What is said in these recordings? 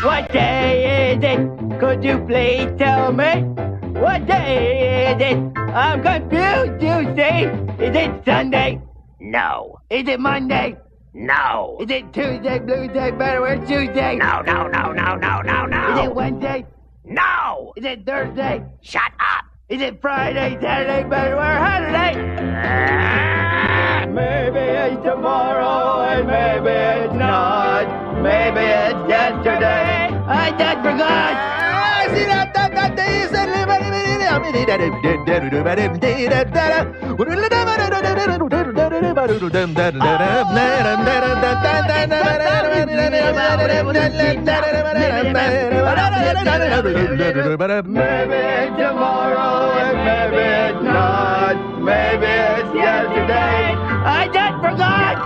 What day is it? Could you please tell me? What day is it? I'm confused, Tuesday. Is it Sunday? No. Is it Monday? No. Is it Tuesday, Bluesday, Betterware, Tuesday? No. Is it Wednesday? No. Is it Thursday? Shut up. Is it Friday, Saturday, Betterware, Saturday? Maybe it's tomorrow and maybe it's not. Maybe it's yesterday. I just forgot. Maybe it's tomorrow and maybe it's not. Maybe it's yesterday. I just forgot.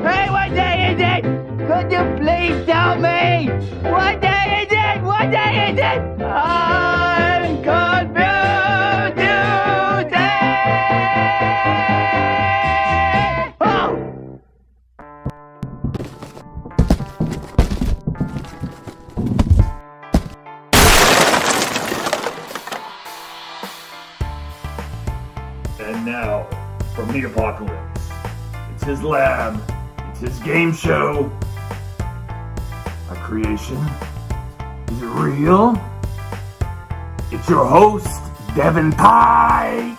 Hey, what day is it? Could you please tell me? What day is it? What day is it? I'm confused today. Oh! And now, from the apocalypse, it's his lab, it's his game show. A creation? Is it real? It's your host, Devin Pike!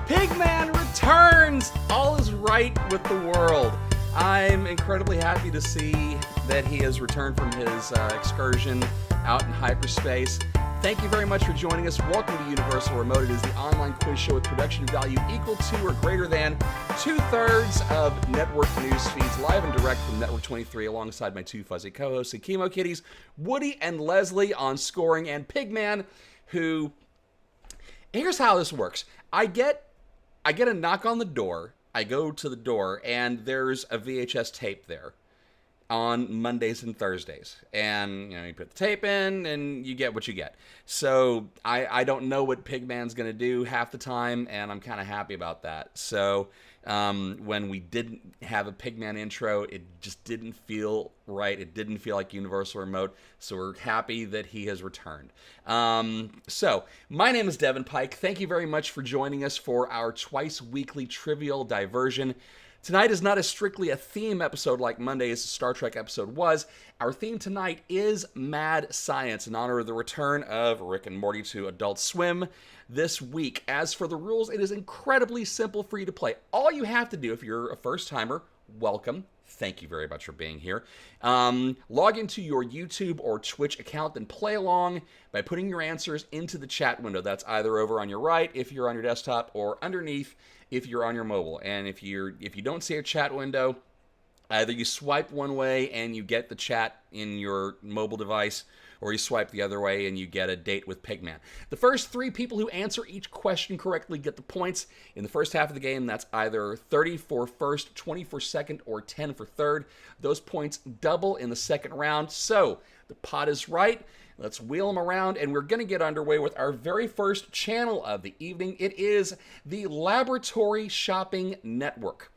Pigman returns! All is right with the world. I'm incredibly happy to see that he has returned from his excursion out in hyperspace. Thank you very much for joining us. Welcome to Universal Remote. It is the online quiz show with production value equal to or greater than 2/3 of network news feeds, live and direct from Network 23, alongside my two fuzzy co-hosts, the Chemo Kitties, Woody and Leslie on scoring, and Pigman, who... Here's how this works. I get a knock on the door. I go to the door, and there's a VHS tape there on Mondays and Thursdays. And, you know, you put the tape in and you get what you get. So I don't know what Pigman's going to do half the time, and I'm kind of happy about that. So when we didn't have a Pigman intro, it just didn't feel right. It didn't feel like Universal Remote. So we're happy that he has returned. So my name is Devin Pike. Thank you very much for joining us for our twice weekly trivial diversion. Tonight is not strictly a theme episode like Monday's Star Trek episode was. Our theme tonight is Mad Science, in honor of the return of Rick and Morty to Adult Swim this week. As for the rules, it is incredibly simple for you to play. All you have to do, if you're a first-timer, welcome. Thank you very much for being here. Log into your YouTube or Twitch account and play along by putting your answers into the chat window. That's either over on your right if you're on your desktop, or underneath if you're on your mobile. And if you don't see a chat window, either you swipe one way and you get the chat in your mobile device, or you swipe the other way and you get a date with Pigman. The first 3 people who answer each question correctly get the points. In the first half of the game, that's either 30 for first, 20 for second, or 10 for third. Those points double in the second round. So the pot is right. Let's wheel them around, and we're going to get underway with our very first channel of the evening. It is the Laboratory Shopping Network.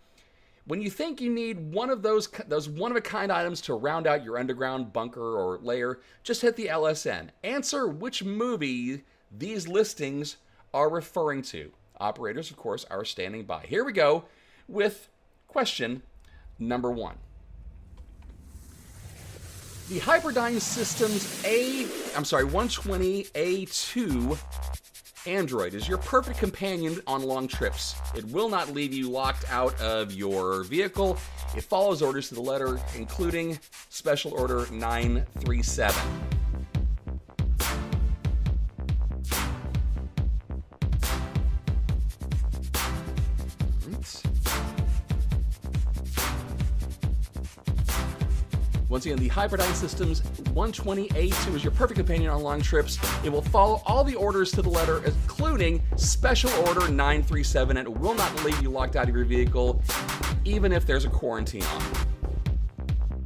When you think you need one of those one-of-a-kind items to round out your underground bunker or lair, just hit the LSN. Answer which movie these listings are referring to. Operators, of course, are standing by. Here we go with question number 1. The Hyperdyne Systems 120A2 Android is your perfect companion on long trips. It will not leave you locked out of your vehicle. It follows orders to the letter, including Special Order 937. Once again, the Hyperdyne Systems 120A2 is your perfect companion on long trips. It will follow all the orders to the letter, including Special Order 937, and it will not leave you locked out of your vehicle, even if there's a quarantine on. All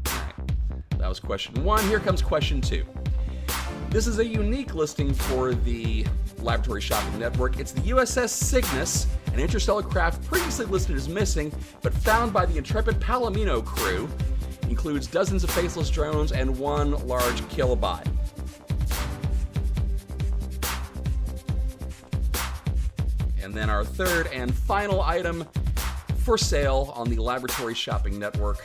right. That was question 1. Here comes question 2. This is a unique listing for the Laboratory Shopping Network. It's the USS Cygnus, an interstellar craft previously listed as missing, but found by the intrepid Palomino crew. Includes dozens of faceless drones and one large killbot. And then our third and final item for sale on the Laboratory Shopping Network.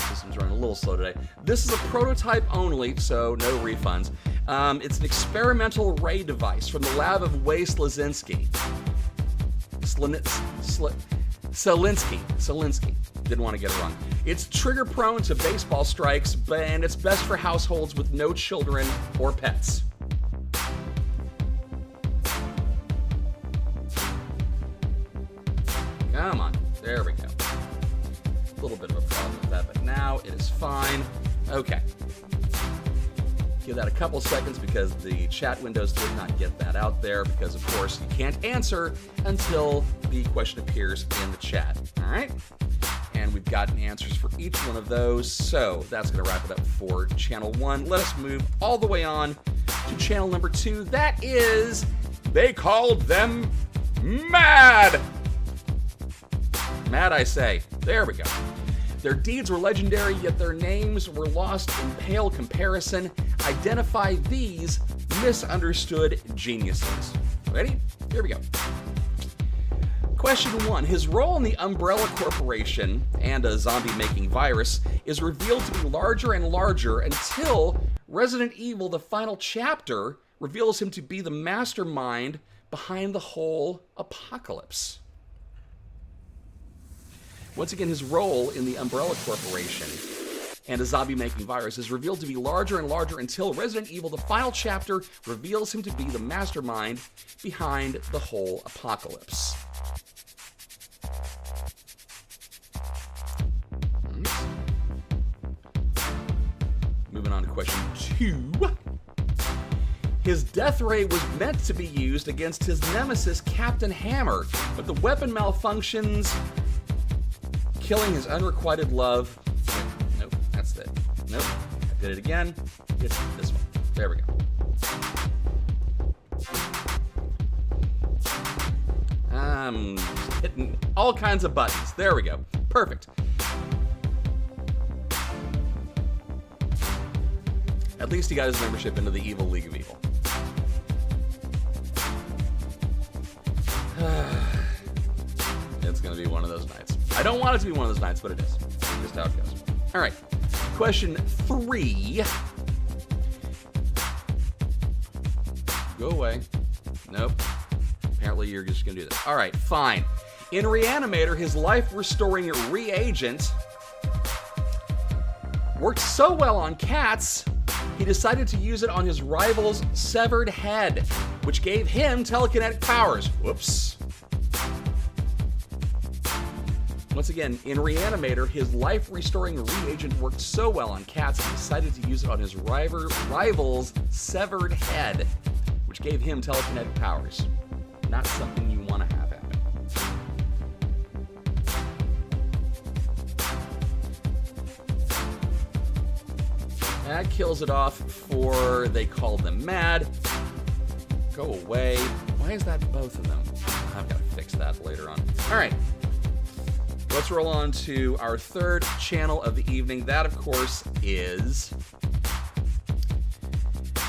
System's running a little slow today. This is a prototype only, so no refunds. It's an experimental ray device from the lab of Wei Slazinski. Selinsky. Didn't want to get it wrong. It's trigger prone to baseball strikes, and it's best for households with no children or pets. Come on. There we go. A little bit of a problem with that, but now it is fine. Okay. Give that a couple seconds because the chat windows did not get that out there because, of course, you can't answer until the question appears in the chat. All right? And we've gotten answers for each one of those, so that's going to wrap it up for Channel 1. Let us move all the way on to Channel number 2. That is, they called them mad. Mad, I say. There we go. Their deeds were legendary, yet their names were lost in pale comparison. Identify these misunderstood geniuses. Ready? Here we go. Question 1. His role in the Umbrella Corporation and a zombie-making virus is revealed to be larger and larger until Resident Evil, the final chapter, reveals him to be the mastermind behind the whole apocalypse. Once again, his role in the Umbrella Corporation and a zombie-making virus is revealed to be larger and larger until Resident Evil, the final chapter, reveals him to be the mastermind behind the whole apocalypse. Moving on to question 2. His death ray was meant to be used against his nemesis, Captain Hammer, but the weapon malfunctions, killing his unrequited love. Nope, that's it. Nope, I did it again. It's this one. There we go. I'm hitting all kinds of buttons. There we go. Perfect. At least he got his membership into the Evil League of Evil. It's going to be one of those nights. I don't want it to be one of those nights, but it is. Just how it goes. All right. Question 3. Go away. Nope. Apparently you're just going to do this. All right, fine. In Reanimator, his life-restoring reagent worked so well on cats, he decided to use it on his rival's severed head, which gave him telekinetic powers. Whoops. Once again, in Reanimator, his life-restoring reagent worked so well on cats, he decided to use it on his rival's severed head, which gave him telekinetic powers. Not something you want to have happen. That kills it off for They Called Them Mad. Go away. Why is that both of them? I've got to fix that later on. All right. Let's roll on to our third channel of the evening. That, of course, is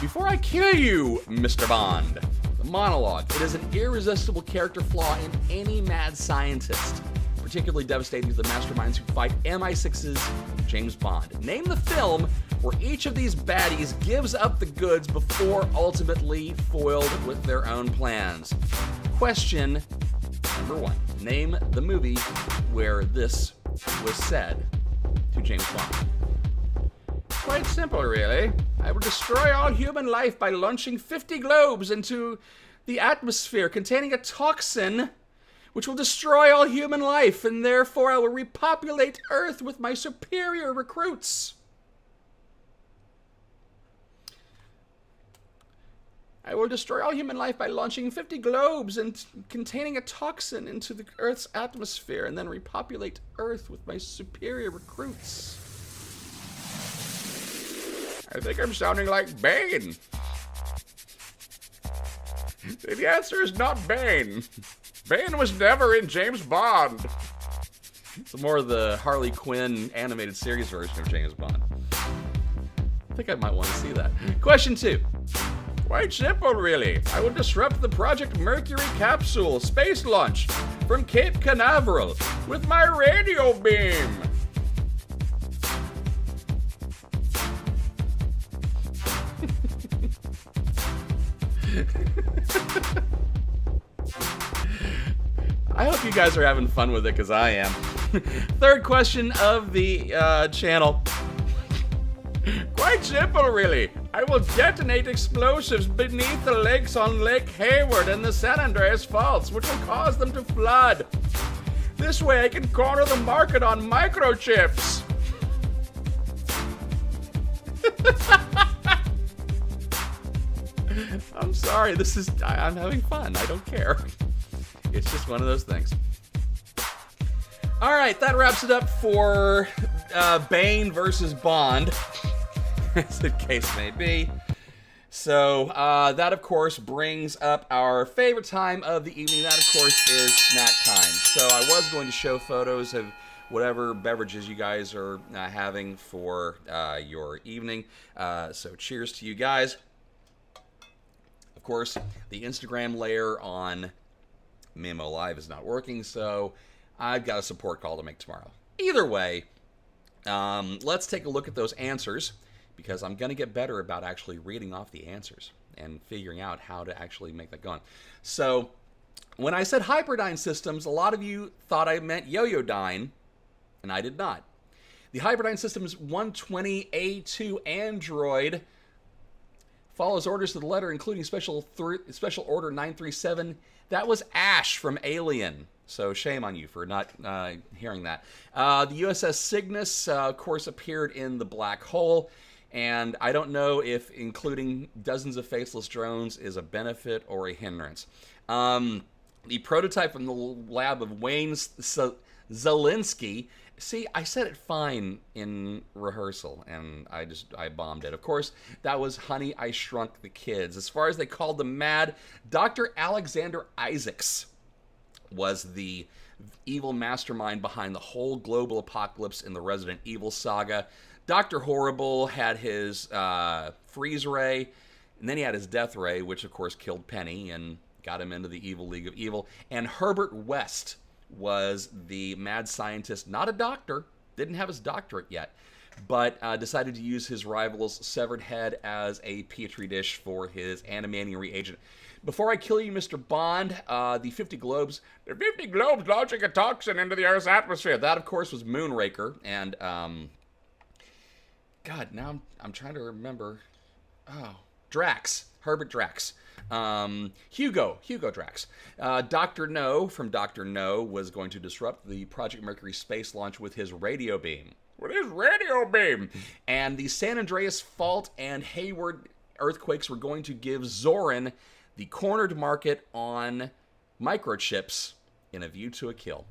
Before I Kill You, Mr. Bond. The monologue. It is an irresistible character flaw in any mad scientist. Particularly devastating to the masterminds who fight MI6's James Bond. Name the film where each of these baddies gives up the goods before ultimately foiled with their own plans. Question number 1. Name the movie where this was said to James Bond. Quite simple, really. I will destroy all human life by launching 50 globes into the atmosphere containing a toxin which will destroy all human life, and therefore I will repopulate Earth with my superior recruits. I will destroy all human life by launching 50 globes and containing a toxin into the Earth's atmosphere, and then repopulate Earth with my superior recruits. I think I'm sounding like Bane. The answer is not Bane. Bane was never in James Bond. It's more of the Harley Quinn animated series version of James Bond. I think I might want to see that. Question 2. Quite simple, really. I will disrupt the Project Mercury capsule space launch from Cape Canaveral with my radio beam. I hope you guys are having fun with it, because I am. Third question of the channel. Quite simple, really. I will detonate explosives beneath the lakes on Lake Hayward and the San Andreas Faults, which will cause them to flood. This way I can corner the market on microchips. I'm sorry, I'm having fun. I don't care. It's just one of those things. All right, that wraps it up for Bane versus Bond, as the case may be. So that, of course, brings up our favorite time of the evening. That, of course, is snack time. So I was going to show photos of whatever beverages you guys are having for your evening. So cheers to you guys. Of course, the Instagram layer on Mimo Live is not working, so I've got a support call to make tomorrow. Either way, let's take a look at those answers, because I'm going to get better about actually reading off the answers and figuring out how to actually make that go on. So, when I said Hyperdyne Systems, a lot of you thought I meant Yoyodyne, and I did not. The Hyperdyne Systems 120A2 Android follows orders to the letter, including Special Order 937. That was Ash from Alien. So shame on you for not hearing that. The USS Cygnus, of course, appeared in the black hole. And I don't know if including dozens of faceless drones is a benefit or a hindrance. The prototype from the lab of Wayne Zelinsky. See, I said it fine in rehearsal, and I bombed it. Of course, that was Honey, I Shrunk the Kids. As far as they called them mad, Dr. Alexander Isaacs was the evil mastermind behind the whole global apocalypse in the Resident Evil saga. Dr. Horrible had his freeze ray, and then he had his death ray, which of course killed Penny and got him into the evil League of Evil. And Herbert West was the mad scientist, not a doctor, didn't have his doctorate yet, but decided to use his rival's severed head as a petri dish for his animating reagent. Before I kill you, Mr. Bond, the 50 globes launching a toxin into the Earth's atmosphere. That, of course, was Moonraker, and God, now I'm trying to remember. Oh, Drax. Herbert Drax. Hugo Drax. Dr. No from Dr. No was going to disrupt the Project Mercury space launch with his radio beam. With his radio beam! And the San Andreas Fault and Hayward earthquakes were going to give Zoran the cornered market on microchips in A View to a Kill.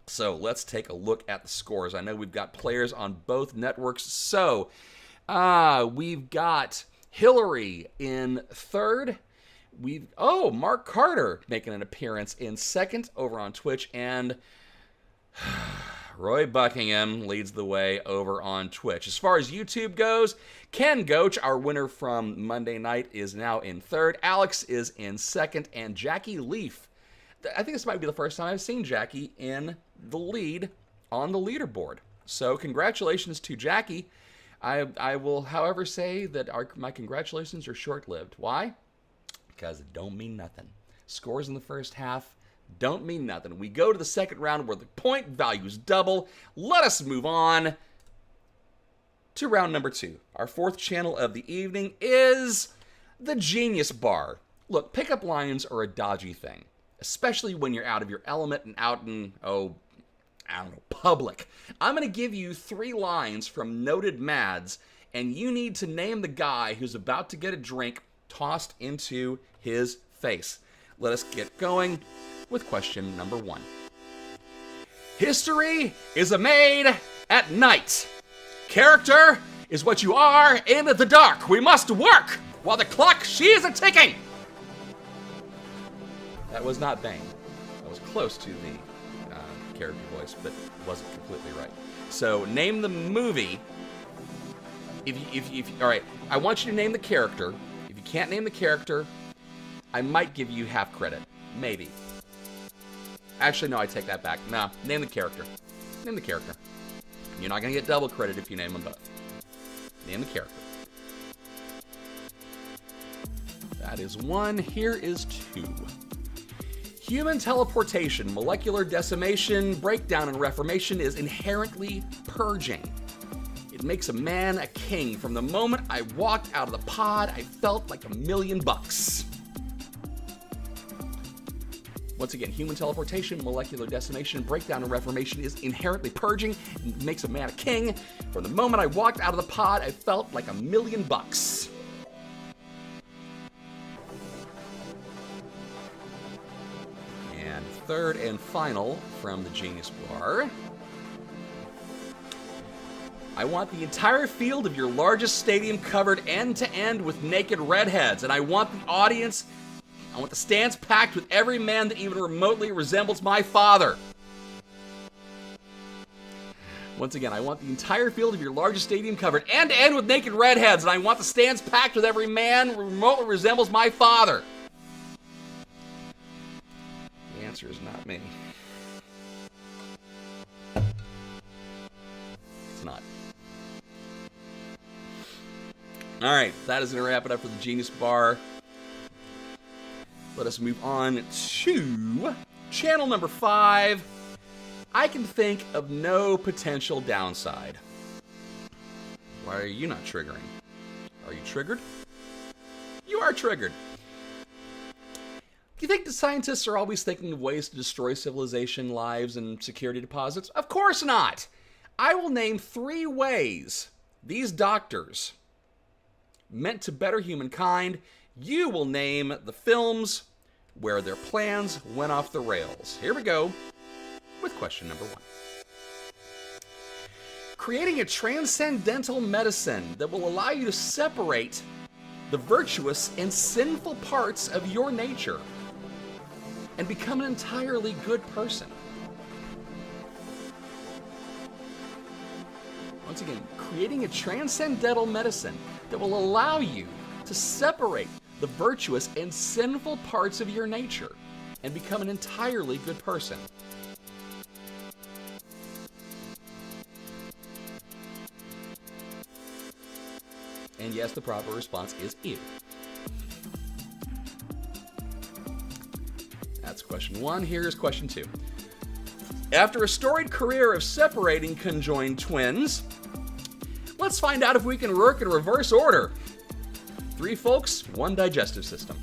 So let's take a look at the scores. I know we've got players on both networks. So we've got Hillary in third. Mark Carter making an appearance in second over on Twitch, and Roy Buckingham leads the way over on Twitch. As far as YouTube goes, Ken Goach, our winner from Monday night, is now in third. Alex is in second, and Jackie Leaf. I think this might be the first time I've seen Jackie in the lead on the leaderboard. So congratulations to Jackie. I will, however, say that my congratulations are short-lived. Why? Because it don't mean nothing. Scores in the first half don't mean nothing. We go to the second round where the point values double. Let us move on to round number 2. Our fourth channel of the evening is the Genius Bar. Look, pickup lines are a dodgy thing, especially when you're out of your element and out in, public. I'm going to give you 3 lines from noted mads, and you need to name the guy who's about to get a drink tossed into his face. Let us get going with question number 1. History is made at night. Character is what you are in the dark. We must work while the clock, she is a ticking. That was not Bane. That was close to the character voice, but wasn't completely right. So name the movie. All right, I want you to name the character. If you can't name the character, I might give you half credit. Maybe. Actually, no, I take that back. Nah, name the character. Name the character. You're not going to get double credit if you name them both. Name the character. That is 1. Here is 2. Human teleportation, molecular decimation, breakdown, and reformation is inherently purging. It makes a man a king. From the moment I walked out of the pod, I felt like $1,000,000. Once again, human teleportation, molecular decimation, breakdown, and reformation is inherently purging. It makes a man a king. From the moment I walked out of the pod, I felt like $1,000,000. And third and final from the Genius Bar. I want the entire field of your largest stadium covered end to end with naked redheads, and I want the audience, I want the stands packed with every man that even remotely resembles my father. Once again, I want the entire field of your largest stadium covered end to end with naked redheads, and I want the stands packed with every man who remotely resembles my father. The answer is not me. It's not. All right, that is going to wrap it up for the Genius Bar. Let us move on to channel number 5. I can think of no potential downside. Why are you not triggering? Are you triggered? You are triggered. Do you think the scientists are always thinking of ways to destroy civilization, lives, and security deposits? Of course not. I will name 3 ways these doctors meant to better humankind. You will name the films where their plans went off the rails. Here we go with question number 1. Creating a transcendental medicine that will allow you to separate the virtuous and sinful parts of your nature and become an entirely good person. Once again, creating a transcendental medicine that will allow you to separate the virtuous and sinful parts of your nature and become an entirely good person. And yes, the proper response is ew. That's question 1. Here's question 2. After a storied career of separating conjoined twins, let's find out if we can work in reverse order. 3 folks, 1 digestive system.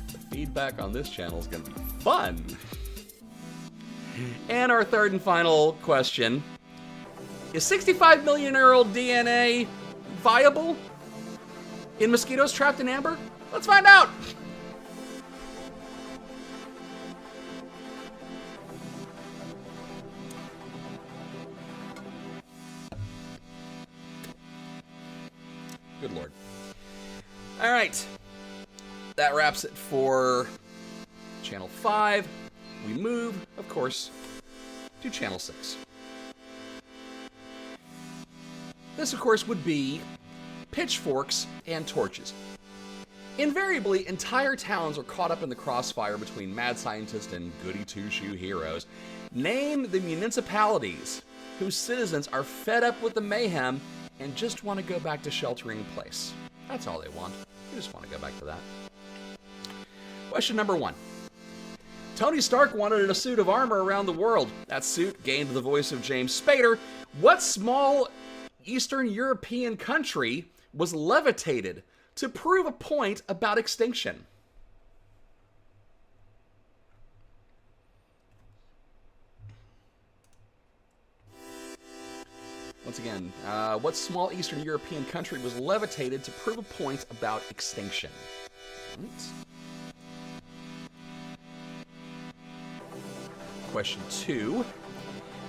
The feedback on this channel is going to be fun. And our third and final question. Is 65 million-year-old DNA viable in mosquitoes trapped in amber? Let's find out. Good Lord. All right. That wraps it for Channel 5. We move, of course, to Channel 6. This, of course, would be pitchforks and torches. Invariably, entire towns are caught up in the crossfire between mad scientists and goody two-shoe heroes. Name the municipalities whose citizens are fed up with the mayhem and just want to go back to sheltering in place. That's all they want. They just want to go back to that. Question number 1. Tony Stark wanted a suit of armor around the world. That suit gained the voice of James Spader. What small Eastern European country was levitated to prove a point about extinction? Once again, what small Eastern European country was levitated to prove a point about extinction? Right. Question 2.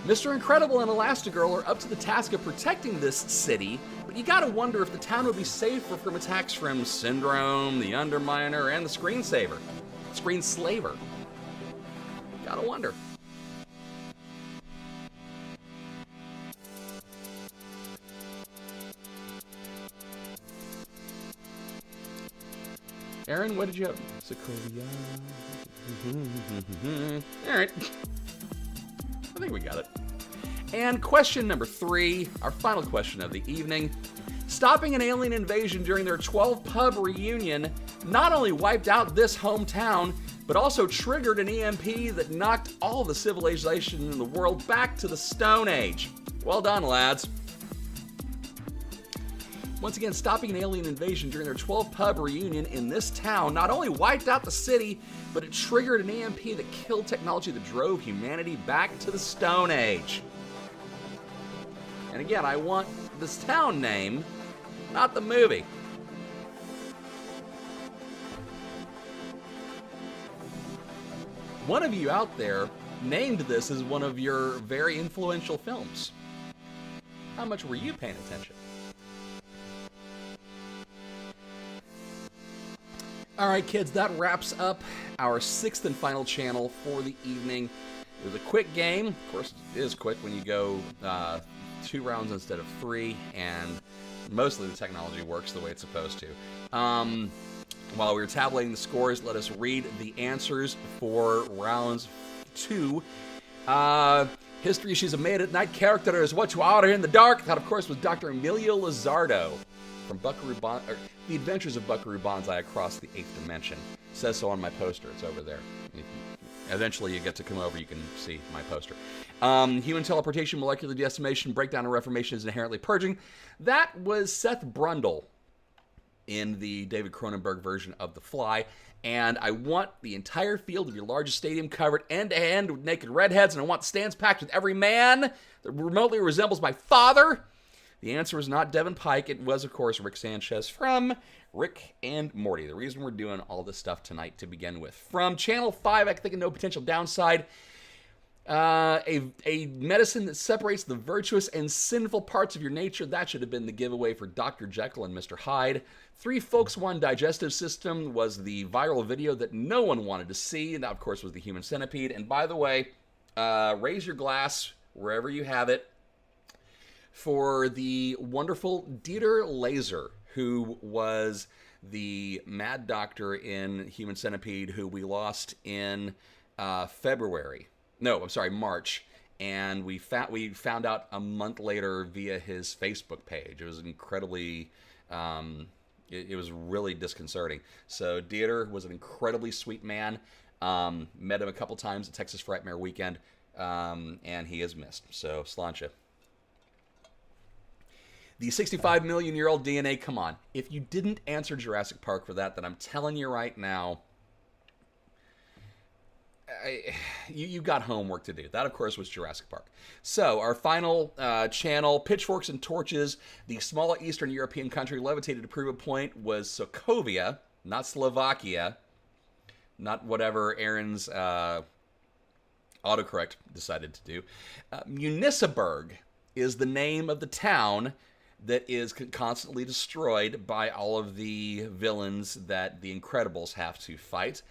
Mr. Incredible and Elastigirl are up to the task of protecting this city, but But you gotta wonder if the town would be safer from attacks from Syndrome, the Underminer, and the Screenslaver. Gotta wonder. Aaron, what did you have? Sokovia. All right. I think we got it. And question number 3, our final question of the evening. Stopping an alien invasion during their 12-pub reunion not only wiped out this hometown, but also triggered an EMP that knocked all the civilization in the world back to the Stone Age. Well done, lads. Once again, stopping an alien invasion during their 12-pub reunion in this town not only wiped out the city, but it triggered an EMP that killed technology that drove humanity back to the Stone Age. And again, I want this town name, not the movie. One of you out there named this as one of your very influential films. How much were you paying attention? All right, kids, that wraps up our 6th and final channel for the evening. It was a quick game. Of course, it is quick when you go 2 rounds instead of 3, and mostly the technology works the way it's supposed to. While we were tabulating the scores, let us read the answers for rounds 2. History, she's a made-at-night character is what you are in the dark. That, of course, was Dr. Emilio Lizardo from The Adventures of Buckaroo Banzai Across the 8th Dimension. It says so on my poster. It's over there. Eventually, you get to come over, you can see my poster. Human teleportation, molecular decimation, breakdown, and reformation is inherently purging. That was Seth Brundle in the David Cronenberg version of The Fly. And I want the entire field of your largest stadium covered end-to-end with naked redheads, and I want the stands packed with every man that remotely resembles my father. The answer was not Devin Pike. It was, of course, Rick Sanchez from Rick and Morty. The reason we're doing all this stuff tonight to begin with. From Channel 5, I think No Potential Downside. A medicine that separates the virtuous and sinful parts of your nature. That should have been the giveaway for Dr. Jekyll and Mr. Hyde. 3 Folks, 1 Digestive System was the viral video that no one wanted to see. And that, of course, was the Human Centipede. And by the way, raise your glass wherever you have it for the wonderful Dieter Laser, who was the mad doctor in Human Centipede, who we lost in March. And we found out a month later via his Facebook page. It was incredibly, it was really disconcerting. So Dieter was an incredibly sweet man. Met him a couple times at Texas Frightmare Weekend, and he is missed. So Sláinte. The 65 million year old DNA, come on. If you didn't answer Jurassic Park for that, then I'm telling you right now, you got homework to do. That, of course, was Jurassic Park. So, our final channel, Pitchforks and Torches. The small Eastern European country levitated to prove a point was Sokovia, not Slovakia, not whatever Aaron's autocorrect decided to do. Municiberg is the name of the town that is constantly destroyed by all of the villains that the Incredibles have to fight.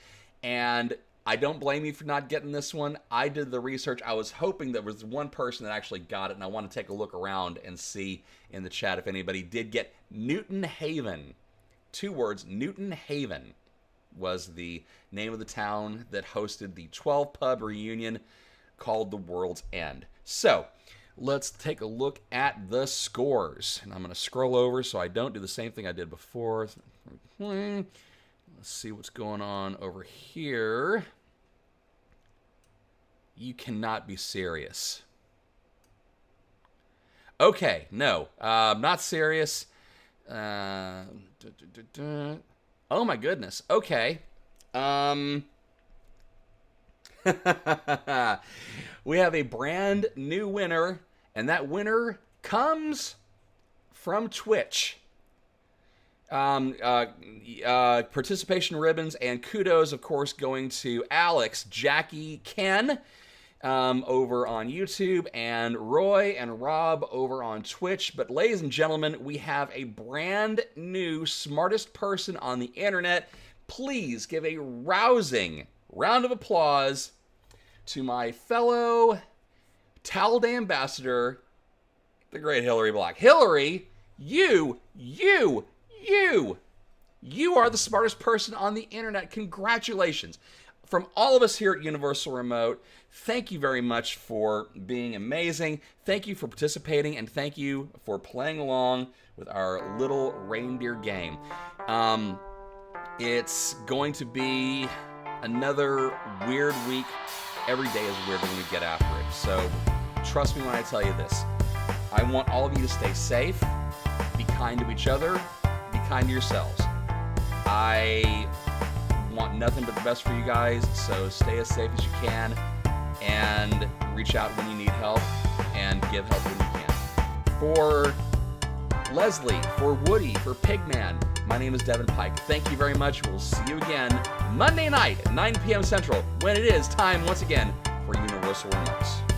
And I don't blame you for not getting this one. I did the research. I was hoping there was one person that actually got it, and I want to take a look around and see in the chat if anybody did get Newton Haven. 2 words, Newton Haven was the name of the town that hosted the 12-pub reunion called The World's End. So, let's take a look at the scores. And I'm going to scroll over so I don't do the same thing I did before. Let's see what's going on over here. You cannot be serious. Okay, no, not serious. Oh my goodness. Okay. We have a brand new winner, and that winner comes from Twitch. Participation ribbons and kudos, of course, going to Alex, Jackie, Ken, over on YouTube, and Roy and Rob over on Twitch. But ladies and gentlemen, we have a brand new smartest person on the internet. Please give a rousing round of applause to my fellow Talday ambassador, the great Hillary Black. Hillary, you are the smartest person on the internet. Congratulations. From all of us here at Universal Remote, thank you very much for being amazing. Thank you for participating, and thank you for playing along with our little reindeer game. It's going to be another weird week. Every day is weird when we get after it. So trust me when I tell you this. I want all of you to stay safe, be kind to each other, be kind to yourselves. I want nothing but the best for you guys, so stay as safe as you can and reach out when you need help and give help when you can. For Leslie, for Woody, for Pigman, my name is Devin Pike. Thank you very much. We'll see you again Monday night at 9 p.m. Central when it is time once again for Universal Remotes.